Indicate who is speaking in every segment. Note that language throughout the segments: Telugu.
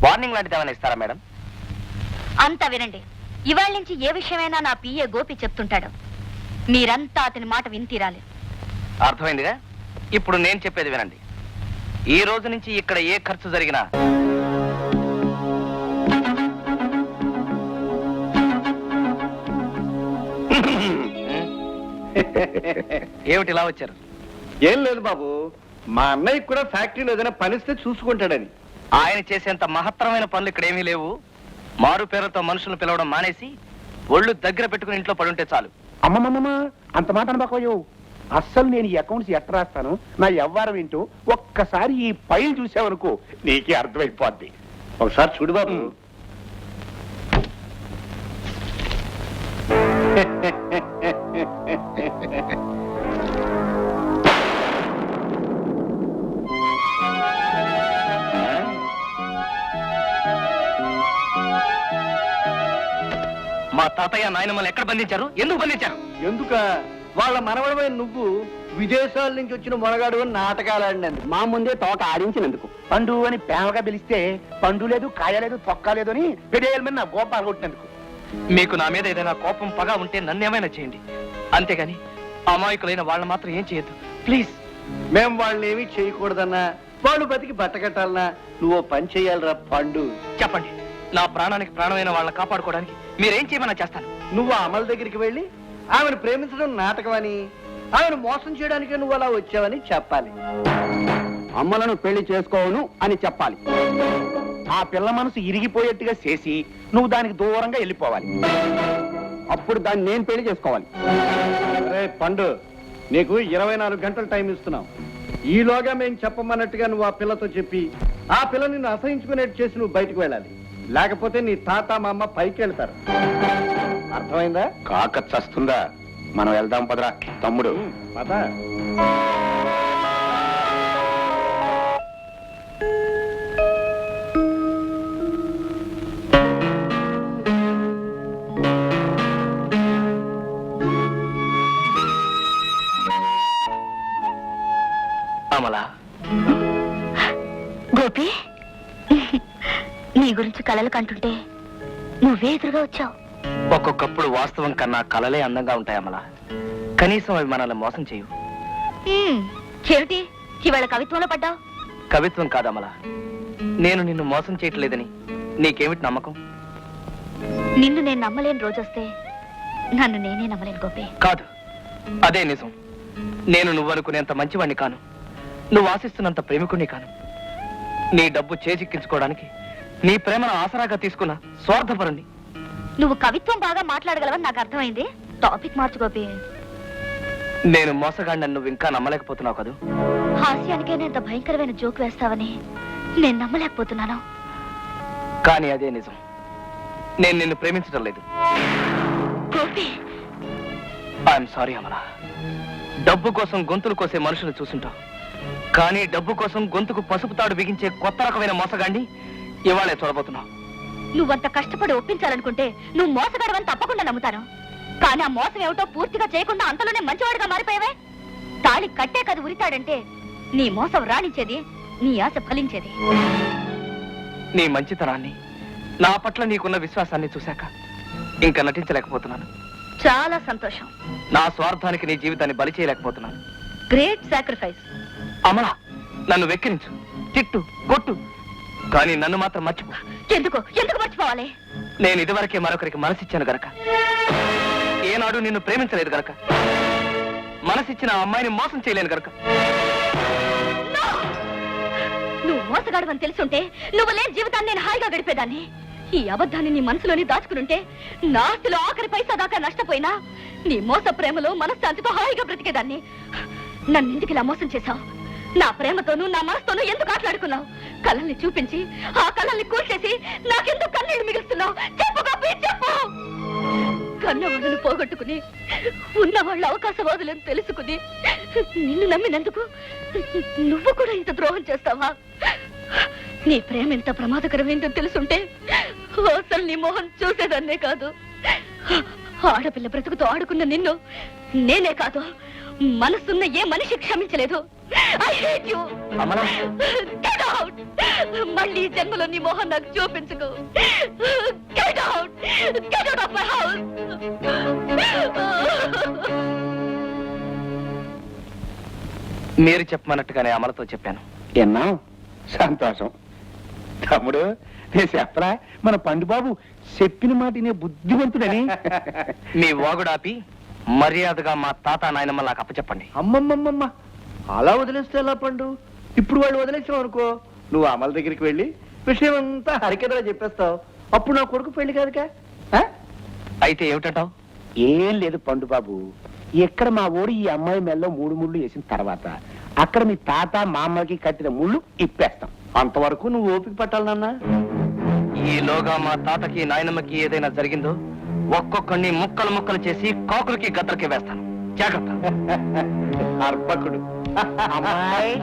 Speaker 1: వార్నింగ్ లాంటిది ఏమైనా ఇస్తారా మేడం?
Speaker 2: అంతా వినండి. ఇవాళ నుంచి ఏ విషయమైనా నా పిఏ గోపి చెప్తుంటాడు. మీరంతా అతని మాట విని తీరాలి.
Speaker 1: అర్థమైందిగా? ఇప్పుడు నేను చెప్పేది వినండి. ఈ రోజు నుంచి ఇక్కడ ఏ ఖర్చు జరిగినా ఏమిటి ఇలా వచ్చారు?
Speaker 3: ఏం లేదు బాబు, మా అన్నయ్య కూడా ఫ్యాక్టరీలో ఏదైనా పనిస్తే చూసుకుంటాడని.
Speaker 1: ఆయన చేసేంత మహత్తరమైన పనులు ఇక్కడ ఏమీ లేవు. మారు పేరుతో మనుషులను పిలవడం మానేసి ఒళ్ళు దగ్గర పెట్టుకుని ఇంట్లో పడుంటే చాలు.
Speaker 4: అమ్మమ్మమ్మ, అంత మాట అనబాకోయో. అస్సలు నేను ఈ అకౌంట్స్ ఎట్లా రాస్తాను, నా వ్యవహారం ఏంటో ఒక్కసారి ఈ ఫైల్ చూసావనుకో నీకే అర్థమైపోద్ది.
Speaker 3: ఒకసారి చూడు బాబు.
Speaker 1: మా తాతయ్య నాయనమ్మల్ని ఎక్కడ బంధించారు? ఎందుకు బంధించారు?
Speaker 3: ఎందుక వాళ్ళ మనవడమైన నువ్వు విదేశాల నుంచి వచ్చిన మొనగాడు నాటకాలు ఆడినందుకు,
Speaker 4: మా ముందే తోక ఆడించినందుకు. పండు అని ప్రేమగా పిలిస్తే పండు లేదు, కాయ లేదు, తొక్క లేదు అని పెడేయాల మీద నా గోపాలు కొట్టినందుకు.
Speaker 1: మీకు నా మీద ఏదైనా కోపం పగా ఉంటే నన్నేమైనా చేయండి, అంతేగాని అమాయకులైన వాళ్ళని మాత్రం ఏం చేయొద్దు ప్లీజ్.
Speaker 3: మేము వాళ్ళని ఏమీ చేయకూడదన్నా, వాళ్ళు బతికి బట్టకట్టాలన్నా నువ్వు పని చేయాలిరా పండు.
Speaker 1: చెప్పండి, నా ప్రాణానికి ప్రాణమైన వాళ్ళని కాపాడుకోవడానికి మీరేం చేయమన్నా చేస్తాను.
Speaker 3: నువ్వు అమల దగ్గరికి వెళ్ళి ఆమెను ప్రేమించడం నాటకమని, ఆమెను మోసం చేయడానికే నువ్వు అలా వచ్చావని చెప్పాలి.
Speaker 4: అమ్మలను పెళ్లి చేసుకోను అని చెప్పాలి. ఆ పిల్ల మనసు ఇరిగిపోయేట్టుగా చేసి నువ్వు దానికి దూరంగా వెళ్ళిపోవాలి. అప్పుడు దాన్ని నేను పెళ్లి చేసుకోవాలి.
Speaker 3: అరే పండు, నీకు 24 గంటలు టైం ఇస్తున్నాం. ఈలోగా మేము చెప్పమన్నట్టుగా నువ్వు ఆ పిల్లతో చెప్పి ఆ పిల్ల నిన్ను అసహించుకునేట్టు చేసి నువ్వు బయటకు వెళ్ళాలి. లేకపోతే నీ తాత మా అమ్మ పైకి వెళ్తారు. అర్థమైందా?
Speaker 4: కాక చస్తుందా? మనం వెళ్దాం పదరా తమ్ముడు.
Speaker 3: పద.
Speaker 1: అమలా,
Speaker 2: గోపి, నీ గురించి కలలు కంటుంటే నువ్వే ఎదురుగా వచ్చావు.
Speaker 1: ఒక్కొక్కప్పుడు వాస్తవం కన్నా కలలే అందంగా ఉంటాయి అమలా. కనీసం అవి మనల్ని మోసం చేయవు.
Speaker 2: చెవిటి ఇవాళ కవిత్వంలో పడ్డావు.
Speaker 1: కవిత్వం కాదమలా, నేను నిన్ను మోసం చేయట్లేదని నీకేమిటి నమ్మకం?
Speaker 2: నిన్ను నేను నమ్మలేని రోజొస్తే నన్ను నేనే నమ్మలేను గోపి.
Speaker 1: కాదు, అదే నిజం. నేను నువ్వు అనుకునేంత మంచివాణ్ణి కాను, నువ్వు ఆశిస్తున్నంత ప్రేమికుణ్ణి కాను. నీ డబ్బు చేజిక్కించుకోవడానికి నీ ప్రేమను ఆసరాగా తీసుకున్న స్వార్థపరుణ్ణి.
Speaker 2: నువ్వు కవిత్వం బాగా మాట్లాడగలవని నాకు అర్థమైంది. టాపిక్ మార్చు గోపి.
Speaker 1: నేను మోసగాడిని నువ్వు ఇంకా నమ్మలేకపోతున్నావు కదూ.
Speaker 2: హాస్యానికే ఇంత భయంకరమైన జోక్ వేస్తావని నేను నమ్మలేకపోతున్నాను.
Speaker 1: కానీ అదే నిజం. నేను నిన్ను ప్రేమించడం లేదు.
Speaker 2: Gopi,
Speaker 1: I'm sorry Amala. డబ్బు కోసం గొంతులు కోసే మనుషులు చూసుంటావు, కానీ డబ్బు కోసం గొంతుకు పసుపు తాడు బిగించే కొత్త రకమైన మోసగాడిని ఇవాళే చూడబోతున్నావు.
Speaker 2: నువ్వంత కష్టపడి ఒప్పించాలనుకుంటే నువ్వు మోసగాడవని తప్పకుండా నమ్ముతాను. కానీ ఆ మోసం ఏమిటో పూర్తిగా చేయకుండా అంతలోనే మంచివాడుగా మారిపోయావే. తాళి కట్టే కది ఉరితాడంటే నీ మోసం రాణించేది, నీ ఆశ ఫలించేది.
Speaker 1: నీ మంచితనాన్ని, నా పట్ల నీకున్న విశ్వాసాన్ని చూశాక ఇంకా నటించలేకపోతున్నాను.
Speaker 2: చాలా సంతోషం.
Speaker 1: నా స్వార్థానికి నీ జీవితాన్ని బలి చేయలేకపోతున్నాను.
Speaker 2: Great sacrifice.
Speaker 1: అమలా, నన్ను వెక్కిరించు, తిట్టు, కొట్టు, కానీ నన్ను మాత్రం మర్చిపో.
Speaker 2: ఎందుకు ఎందుకు మర్చిపోవాలి?
Speaker 1: నేను ఇదివరకే మరొకరికి మనసిచ్చాను గనక, ఏనాడు నిన్ను ప్రేమించలేదు గనక, మనసిచ్చిన ఆ అమ్మాయిని మోసం చేయలేను గనక.
Speaker 2: నువ్వు మోసగాడవని తెలుసుంటే నువ్వు లేని జీవితాన్ని నేను హాయిగా గడిపేదాన్ని. ఈ అబద్ధాన్ని నీ మనసులోనే దాచుకునుంటే నా ఆస్తిలో ఆఖరి పైసా దాకా నష్టపోయినా నీ మోస ప్రేమలో మనశ్శాంతితో హాయిగా బ్రతికేదాన్ని. నన్ను ఎందుకు ఇలా మోసం చేశావు? నా ప్రేమతోనూ నా మనసుతోనూ ఎందుకు ఆటలాడుకున్నావు? కళ్ళల్ని చూపించి ఆ కళ్ళల్ని కూల్చేసి నాకెందుకు కన్నీళ్లు మిగులుస్తున్నావు? చెప్పు గోపి, చెప్పు. కన్నవాళ్ళను పోగొట్టుకుని ఉన్నవాళ్ళ అవకాశవాదులను తెలుసుకుని నిన్ను నమ్మినందుకు నువ్వు కూడా ఇంత ద్రోహం చేస్తావా? నీ ప్రేమ ఎంత ప్రమాదకరమైందో తెలుసుంటే అసలు నీ మొహం చూసేదాన్నే కాదు. ఆడపిల్ల బ్రతుకుతో ఆడుకున్న నిన్ను నేనే కాదు, మనసున్న ఏ మనిషి క్షమించలేదు. I hate you.
Speaker 1: Amala,
Speaker 2: Get out. మళ్ళీ ఈ జన్మలో నీ మొహం నాకు చూపించుకో. Get out of my house.
Speaker 1: మీరు చెప్పమన్నట్టుగానే అమలతో చెప్పాను.
Speaker 4: ఎన్నా సంతోషం. తమ్ముడు నేను చెప్పరా మన పండుబాబు చెప్పిన మాట నే బుద్ధిమంతుడని.
Speaker 1: మీ వాగుడాపి మర్యాదగా మా తాత నాయనమ్మ నాకు అప్పచెప్పండి.
Speaker 3: అమ్మమ్మమ్మమ్మ, అలా వదిలేస్తే ఎలా పండు? ఇప్పుడు వాళ్ళు వదిలేసావు అనుకో, నువ్వు అమల దగ్గరికి వెళ్ళి విషయం అంతా హరికెదరా చెప్పేస్తావు. అప్పుడు నా కొడుకు పెళ్లి కాదుగా. ఆ?
Speaker 1: అయితే ఏమిటంటావు?
Speaker 4: ఏం లేదు పండుబాబు, ఎక్కడ మా ఊరు ఈ అమ్మాయి మెల్లో 3 ముళ్ళు వేసిన తర్వాత అక్కడ మీ తాత మా అమ్మకి కట్టిన ముళ్ళు ఇప్పేస్తాం.
Speaker 3: అంతవరకు నువ్వు ఓపిక పట్టాలి నాన్న.
Speaker 1: ఈలోగా మా తాతకి నాయనమ్మకి ఏదైనా జరిగిందో ఒక్కొక్కడిని ముక్కలు ముక్కలు చేసి కాకులకి గద్దలకి వేస్తాను. జాగ్రత్త.
Speaker 3: అర్పకుడు.
Speaker 4: అమ్మాయి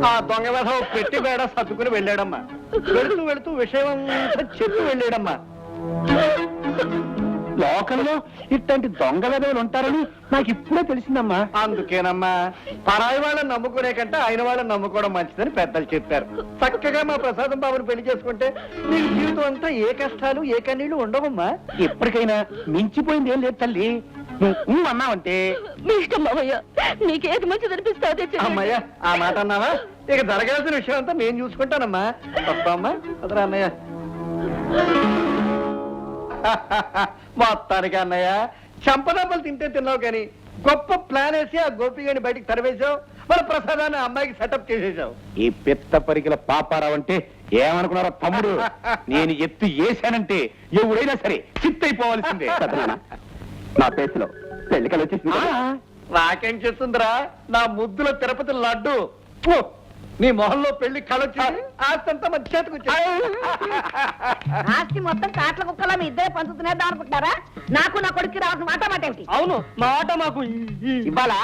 Speaker 3: ఆ దొంగ వేధం పెట్టి బేడ సర్దుకుని వెళ్ళాడమ్మా. వెళుతూ వెళుతూ విషయం అంతా చెప్పి వెళ్ళాడమ్మా.
Speaker 4: లోకంలో ఇట్లాంటి దొంగ వెధవలు ఉంటారని నాకు ఇప్పుడే తెలిసిందమ్మా.
Speaker 3: అందుకేనమ్మా పరాయి వాళ్ళని నమ్ముకునే కంటే ఆయన వాళ్ళని నమ్ముకోవడం మంచిదని పెద్దలు చెప్పారు. చక్కగా మా ప్రసాదం బాబుని పెళ్లి చేసుకుంటే నీకు జీవితం అంతా ఏ కష్టాలు ఏ కన్నీళ్లు ఉండవమ్మా.
Speaker 4: ఎప్పటికైనా మించిపోయింది ఏం లేదు తల్లి. నువ్వు అన్నావంటే
Speaker 2: మీ ఇష్టం మావయ్య, నీకేది మంచిది అనిపిస్తే అదే చెయ్యండి.
Speaker 3: అమ్మయ్య, ఆ మాట అన్నావా? ఇక జరగాల్సిన విషయం అంతా నేను చూసుకుంటానమ్మా. తప్పమ్మా అదరా అన్నయ్య. మొత్తానికి అన్నయ్య చంపదబ్బలు తింటే తిన్నావు కానీ గొప్ప ప్లాన్ వేసి ఆ గోపిగాని బయటికి తరివేశావు. మన ప్రసాదాన్ని అమ్మాయికి సెటప్ చేసేసావు.
Speaker 4: ఈ పెద్ద పరికల పాపారావు అంటే ఏమనుకున్నారో తమ్ముడు. నేను ఎత్తు వేశానంటే ఎవడైనా సరే చిత్తైపోవాల్సిందే. నా పేసులో పెళ్లికలు వచ్చేసి
Speaker 3: నాకేం చేస్తుందిరా నా ముద్దుల తిరుపతి లడ్డు. ఫు! నీ మొహంలో పెళ్లి కళొచ్చి ఆస్తంతా మన చేతికి వచ్చేది.
Speaker 5: ఆస్తి మొత్తం కాట్ల కుక్కలా మీ ఇద్దరే పంచుతున్నారు అనుకుంటారా? నాకు నా కొడుకు రావాల్సిన మాట ఏమిటి?
Speaker 1: అవును, మాట మాకు
Speaker 4: ఇవ్వాలా?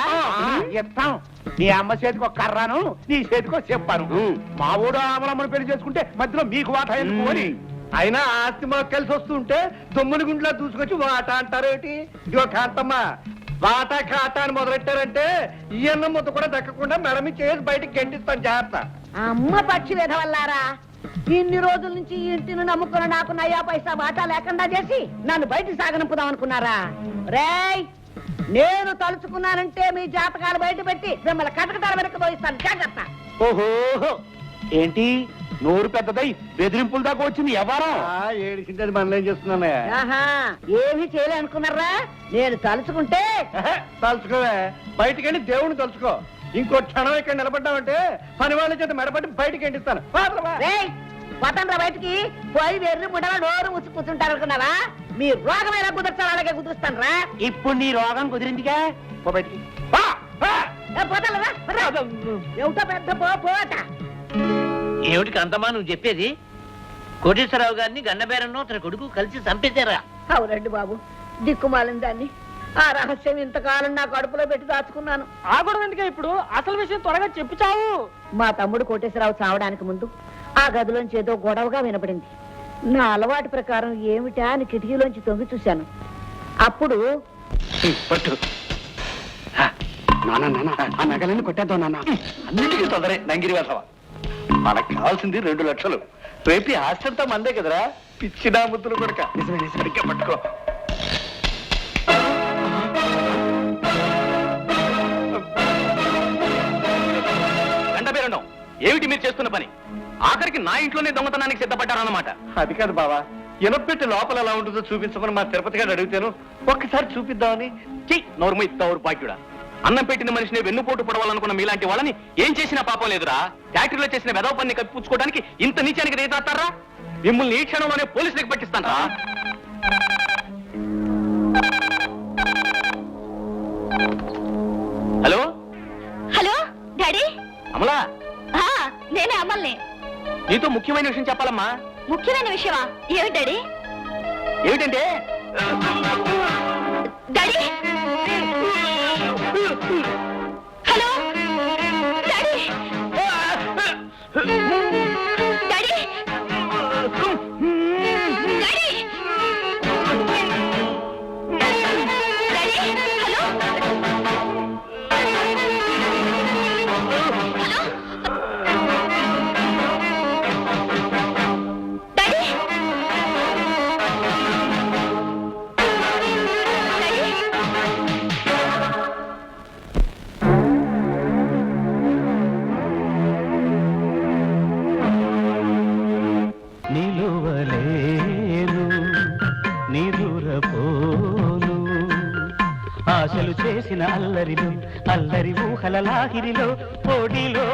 Speaker 4: ఇస్తాం. నీ అమ్మ చేతికి ఒక కర్రాను, నీ చేతికి ఒక చెప్పాను. మా ఊడు అమలమ్మను పెళ్లి చేసుకుంటే మధ్యలో మీకు వాటా ఎందుకు అని.
Speaker 3: అయినా ఆస్తి మాకు కలిసి వస్తుంటే దొమ్ముని గుండ్లా దూసుకొచ్చి వాటా అంటారేటి? ఇదిగో కాంతమ్మా, వాటా కాటా అని మొదలెట్టారంటే ఈ అన్న ముద్ద కూడా దక్కకుండా మెడమి చేసి బయటికి గెంటిస్తాను. జాగ్రత్త.
Speaker 5: అమ్మ పక్షి వెధవల్లారా, ఇన్ని రోజుల నుంచి ఈ ఇంటిని నమ్ముకున్న నాకు నయా పైసా వాటా లేకుండా చేసి నన్ను బయటికి సాగనంపుదాం అనుకున్నారా? రేయ్, నేను తలుచుకున్నానంటే మీ జాతకాలు బయట పెట్టి మిమ్మల్ని కటకటాల వెనక్కి పోయిస్తాను. జాగ్రత్త.
Speaker 4: ఓహో, ఏంటి నోరు పెద్దదై బెదిరింపుల దాకా వచ్చింది ఎవరం?
Speaker 3: ఏడిసింది మనలో ఏం చేస్తున్నానయ్యా?
Speaker 5: ఆహా, ఏమీ చేయలే అనుకున్నారా? నేను తలుచుకుంటే
Speaker 3: తలుచుకోవే, బయటికి వెళ్ళి దేవుడిని తలుచుకో. ఇంకో క్షణం ఇక్కడ నిలబడ్డామంటే పని వాళ్ళ చేత మెడపట్టి బయటికి ఎండిస్తాను.
Speaker 5: రేయ్, వతండ్రా బయటికి పోయి వెర్రి ముడవ నోరు ముచ్చి కూర్చుంటారు అనుకున్నావా? మీ రోగం ఎలా కుదుర్చాలి అలాగే కుదురుస్తాను రా.
Speaker 4: ఇప్పుడు నీ రోగం కుదిరిందిగా, పో బయటికి.
Speaker 5: పోతారా? ఏమిటో పెద్ద పోట.
Speaker 6: ఏమిటి కాంతమ్మా నువ్వు చెప్పేది? కోటేశ్వరరావు గారిని గన్నబేరన్నో అతని కొడుకు కలిసి చంపేశారా?
Speaker 5: అవునండి బాబు, దిక్కుమాలిన దాన్ని. ఆ రహస్యం ఇంతకాలం నా కడుపులో పెట్టి దాచుకున్నాను.
Speaker 7: ఆగడం ఎందుకే ఇప్పుడు? అసలు విషయం త్వరగా చెప్పు చావు.
Speaker 5: మా తమ్ముడు కోటేశ్వరరావు చావడానికి ముందు ఆ గదిలోంచి ఏదో గొడవగా వినపడింది. నా అలవాటు ప్రకారం ఏమిటా అని కిటికీలోంచి తొంగి చూశాను. అప్పుడు
Speaker 4: పట్టు. నాన్న నాన్న, ఆ నగలన్నీ కొట్టేద్దాం నాన్న.
Speaker 3: అన్నిటికీ తొందరే నంగిరి వేసవా. మనకు కావాల్సింది 2 లక్షలు. రేపు ఆస్తి అంతా మందే కదరా. పిచ్చినా ముద్దులు కొడక.
Speaker 4: నిజమే,
Speaker 3: సరిగ్గా పట్టుకో.
Speaker 1: గండబేరండం, ఏమిటి మీరు చేస్తున్న పని? ఆఖరికి నా ఇంట్లోనే దొంగతనానికి సిద్ధపడ్డారన్నమాట.
Speaker 3: అది కాదు బావా, ఎనపెట్టి లోపల ఎలా ఉంటుందో చూపించమని మా తిరుపతి గారు అడిగితేను ఒక్కసారి చూపిద్దామని.
Speaker 1: నోర్మ ఇస్తావు భాగ్యుడా. అన్నం పెట్టిన మనిషిని వెన్నుపోటు పడవాలనుకున్న మీలాంటి వాళ్ళని ఏం చేసినా పాపం లేదురా. ఫ్యాక్టరీలో చేసిన వెదవ పని కప్పించుకోవడానికి ఇంత నీచానికి రేతాస్తారా? మిమ్మల్ని ఈ క్షణంలోనే పోలీసులకు పట్టిస్తాను. Hello
Speaker 2: hello daddy.
Speaker 1: అమలా,
Speaker 2: ఆ, నేనే అమ్మల్ని.
Speaker 1: నీతో ముఖ్యమైన విషయం చెప్పాలమ్మా.
Speaker 2: ముఖ్యమైన విషయమా? ఏమిటి డాడీ?
Speaker 1: ఏమిటంటే
Speaker 2: daddy, hello daddy. Daddy, daddy, daddy, hello, hello.
Speaker 8: ఆశలు చేసిన అల్లరిలో అల్లరి ఊహల లాహిరిలో పోటీలో